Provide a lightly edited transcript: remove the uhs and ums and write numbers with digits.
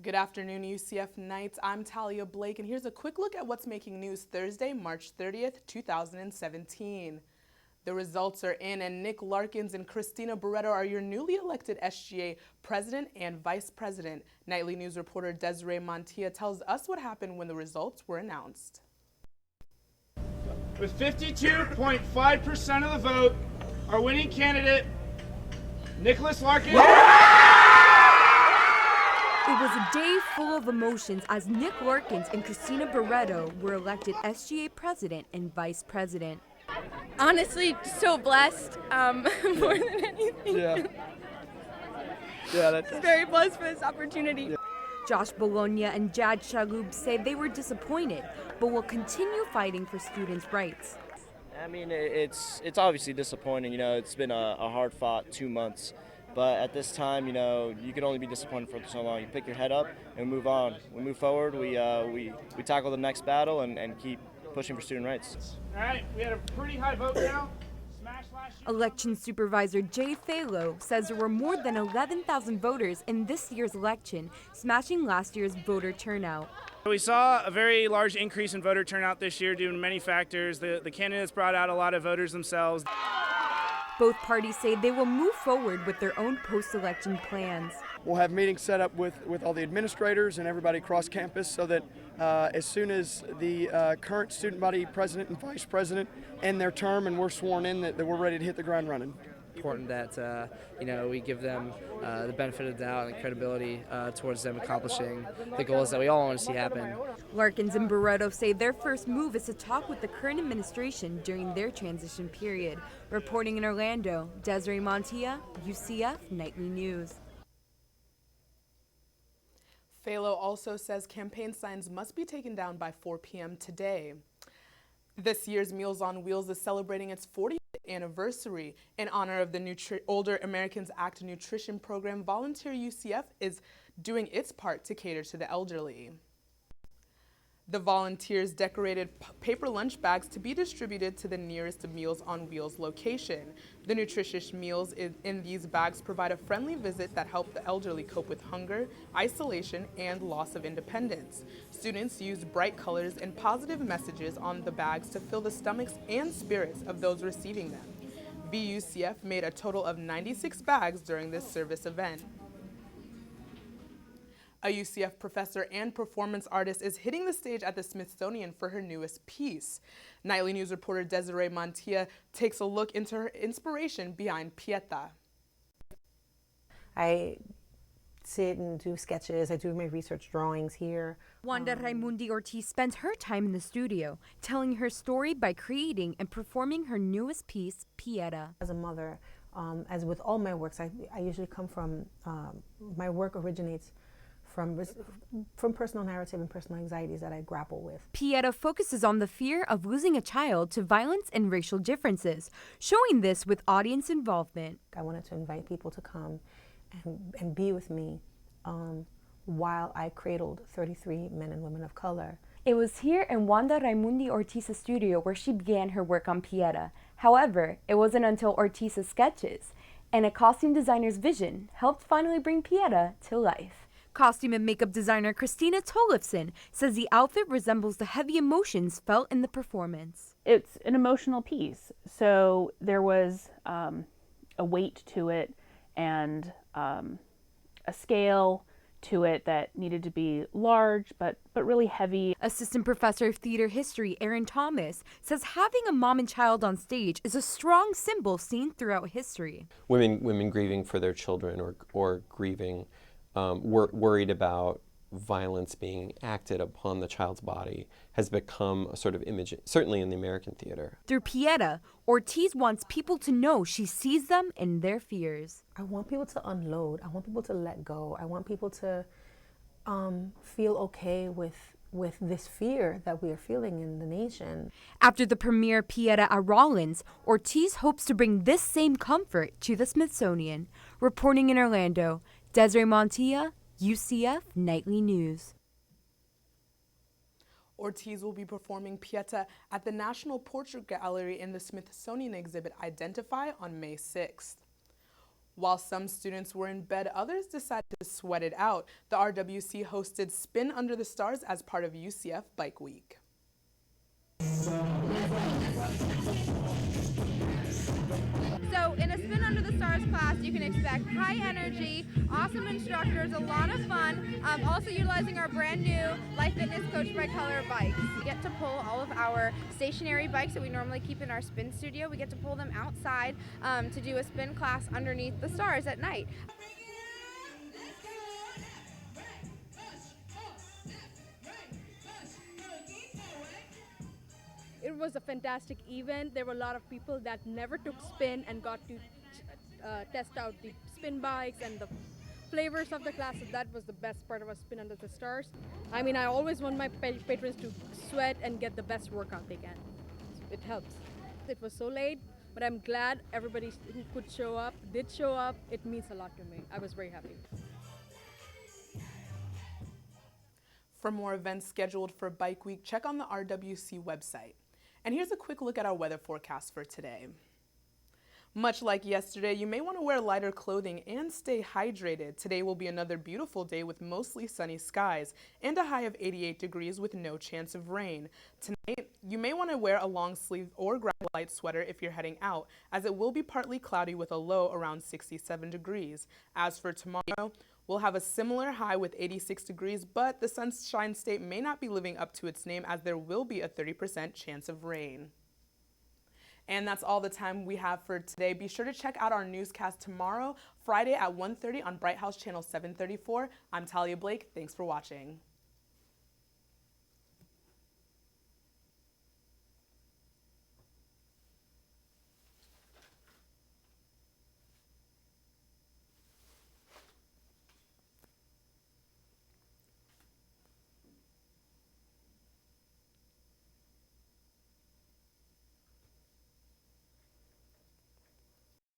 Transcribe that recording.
Good afternoon, UCF Knights. I'm Talia Blake, and here's a quick look at what's making news Thursday, March 30th, 2017. The results are in, and Nick Larkins and Christina Barreto are your newly elected SGA President and Vice President. Nightly News reporter Desiree Montilla tells us what happened when the results were announced. With 52.5% of the vote, our winning candidate, Nicholas Larkins. It was a day full of emotions as Nick Larkins and Christina Barreto were elected SGA President and Vice President. Honestly, so blessed, more than anything. That's Very blessed for this opportunity. Yeah. Josh Bologna and Jad Shaloub say they were disappointed, but will continue fighting for students' rights. I mean, it's obviously disappointing. You know, it's been a hard-fought 2 months. But at this time, you know, you can only be disappointed for so long. You pick your head up and move on. We move forward. We tackle the next battle and keep pushing for student rights. All right, we had a pretty high vote count. Election Supervisor Jay Phalo says there were more than 11,000 voters in this year's election, smashing last year's voter turnout. We saw a very large increase in voter turnout this year due to many factors. The candidates brought out a lot of voters themselves. Both parties say they will move forward with their own post-election plans. We'll have meetings set up with all the administrators and everybody across campus so that as soon as the current student body president and vice president end their term and we're sworn in, that we're ready to hit the ground running. Important that we give them the benefit of the doubt and credibility towards them accomplishing the goals that we all want to see happen. Larkins and Barreto say their first move is to talk with the current administration during their transition period. Reporting in Orlando, Desiree Montilla, UCF Nightly News. Phalo also says campaign signs must be taken down by 4 p.m. today. This year's Meals on Wheels is celebrating its 40th anniversary. In honor of the Older Americans Act nutrition program, Volunteer UCF is doing its part to cater to the elderly. The volunteers decorated paper lunch bags to be distributed to the nearest Meals on Wheels location. The nutritious meals in these bags provide a friendly visit that help the elderly cope with hunger, isolation, and loss of independence. Students used bright colors and positive messages on the bags to fill the stomachs and spirits of those receiving them. VUCF made a total of 96 bags during this service event. A UCF professor and performance artist is hitting the stage at the Smithsonian for her newest piece. Nightly News reporter Desiree Montilla takes a look into her inspiration behind Pieta. I sit and do sketches. I do my research drawings here. Wanda Raimundi Ortiz spends her time in the studio, telling her story by creating and performing her newest piece, Pieta. As a mother, as with all my works, I usually come from, my work originates from personal narrative and personal anxieties that I grapple with. Pieta focuses on the fear of losing a child to violence and racial differences, showing this with audience involvement. I wanted to invite people to come and be with me while I cradled 33 men and women of color. It was here in Wanda Raimundi Ortiz's studio where she began her work on Pieta. However, it wasn't until Ortiz's sketches and a costume designer's vision helped finally bring Pieta to life. Costume and makeup designer Christina Tollefson says the outfit resembles the heavy emotions felt in the performance. It's an emotional piece, so there was a weight to it and a scale to it that needed to be large but really heavy. Assistant Professor of Theater History Aaron Thomas says having a mom and child on stage is a strong symbol seen throughout history. Women grieving for their children or grieving worried about violence being acted upon the child's body has become a sort of image, certainly in the American theater. Through Pieta, Ortiz wants people to know she sees them in their fears. I want people to unload. I want people to let go. I want people to feel okay with this fear that we are feeling in the nation. After the premiere Pieta at Rollins, Ortiz hopes to bring this same comfort to the Smithsonian. Reporting in Orlando, Desiree Montilla, UCF Nightly News. Ortiz will be performing Pieta at the National Portrait Gallery in the Smithsonian exhibit Identify on May 6th. While some students were in bed, others decided to sweat it out. The RWC hosted Spin Under the Stars as part of UCF Bike Week. So in a Spin Under the Stars class, you can expect high energy, awesome instructors, a lot of fun, also utilizing our brand new Life Fitness Coach by Color bikes. We get to pull all of our stationary bikes that we normally keep in our spin studio. We get to pull them outside to do a spin class underneath the stars at night. It was a fantastic event. There were a lot of people that never took spin and got to test out the spin bikes and the flavors of the class. So that was the best part of a Spin Under the Stars. I mean, I always want my patrons to sweat and get the best workout they can. It helps. It was so late, but I'm glad everybody who could show up did show up. It means a lot to me. I was very happy. For more events scheduled for Bike Week, check on the RWC website. And here's a quick look at our weather forecast for today. Much like yesterday, you may want to wear lighter clothing and stay hydrated. Today will be another beautiful day with mostly sunny skies and a high of 88 degrees with no chance of rain. Tonight, you may want to wear a long sleeve or grab a light sweater if you're heading out, as it will be partly cloudy with a low around 67 degrees. As for tomorrow, we'll have a similar high with 86 degrees, but the Sunshine State may not be living up to its name as there will be a 30% chance of rain. And that's all the time we have for today. Be sure to check out our newscast tomorrow, Friday at 1:30 on Bright House Channel 734. I'm Talia Blake. Thanks for watching.